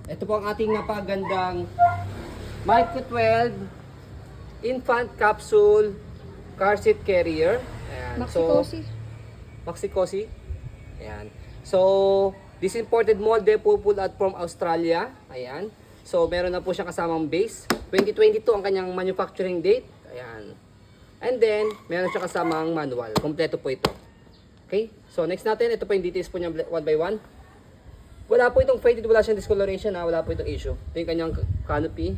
Ito po ang ating napagandang Micro 12 Infant Capsule Car Seat Carrier. Ayan. Maxi-cosi. Maxi-cosi. Ayan. So, this imported molde po pulled out from Australia. Ayan. So, meron na po siyang kasamang base. 2022 ang kanyang manufacturing date. Ayan. And then, meron siya kasamang manual. Kompleto po ito. Okay? So, next natin, ito po yung details po niya one by one. Wala po itong faded, wala siyang discoloration, wala po itong issue. Ito yung kanyang canopy.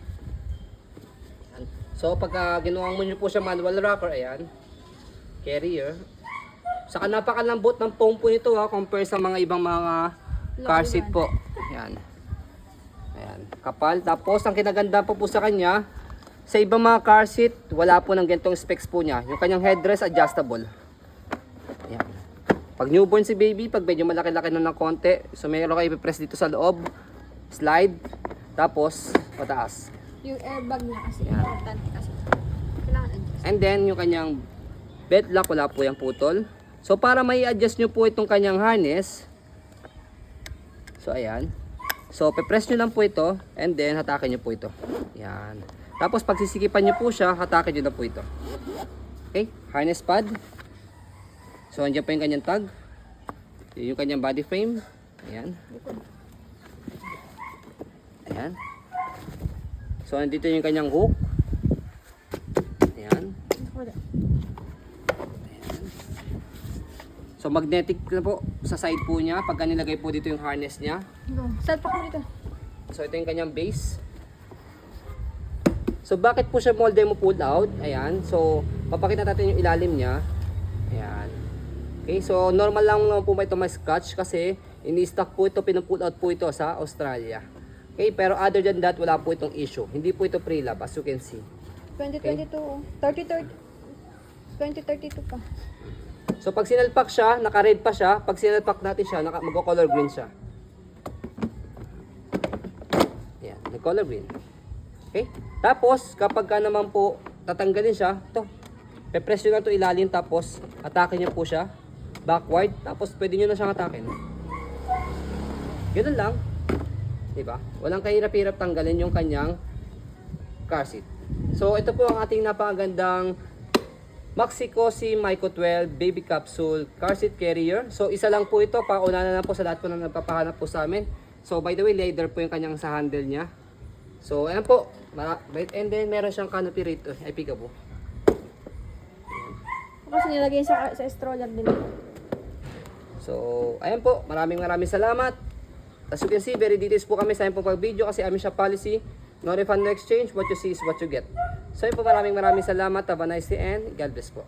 Ayan. So, pagka ginawa mo nyo po siya manual rocker, ayan. Carrier. Saka napakalambot ng foam po nito compare sa mga ibang mga car seat po. Ayan. Ayan. Kapal. Tapos, ang kinaganda po sa kanya, sa ibang mga car seat, wala po ng ganitong specs po niya. Yung kanyang headrest adjustable. Ayan. Pag newborn si baby, pag medyo malaki-laki na ng konti, so mayroon kayo i-press dito sa loob, slide, tapos pataas. Yung airbag niya kasi Yan. importante kasi. Kailangan adjust. And then, yung kanyang belt lock, wala po yung putol. So, para may adjust nyo po itong kanyang harness, so ayan. So, pe-press nyo lang po ito, and then hatakin nyo po ito. Yan. Tapos, pag sisikipan nyo po siya, hatakin nyo na po ito. Okay? Harness pad. So, andyan pa yung kanyang tag. Yun yung kanyang body frame. Ayan. Ayan. So, andito yung kanyang hook. Ayan. Ayan. So, magnetic na po sa side po niya. Pagka nilagay po dito yung harness niya. Salpak mo dito. So, ito yung kanyang base. So, bakit po siya molde mo pulled out? Ayan. So, papakita natin yung ilalim niya. Ayan. Okay, so normal lang naman po ba ito may scratch kasi ini-stock po ito, pinapull out po ito sa Australia. Okay, pero other than that, wala po itong issue. Hindi po ito pre-lab as you can see. 2022. 2032 pa. So pag sinalpak siya, naka-red pa siya. Pag sinalpak natin siya, mag-color green siya. Ayan, nag-color green. Okay, tapos kapag ka naman po tatanggalin siya, ito, pe-press nyo lang ito ilalim tapos atake nyo po siya backward, tapos pwede nyo na siyang atakin. Ganun lang. Diba? Walang kahirap-hirap tanggalin yung kanyang car seat. So, ito po ang ating napakagandang Maxi-cosi Micro 12 Baby Capsule Car Seat Carrier. So, isa lang po ito. Pauna na lang po sa lahat po na nagpapahanap po sa amin. So, by the way, leather po yung kanyang sa handle niya. So, ayan po. And then, meron siyang canopy rito. Ay, pick po. Kasi nilagay sa stroller din. So, ayan po. Maraming salamat. As you can see, very details po kami sa pag video kasi amin siya policy. No refund, no exchange. What you see is what you get. So, yun po, maraming salamat. Have a nice day and God bless po.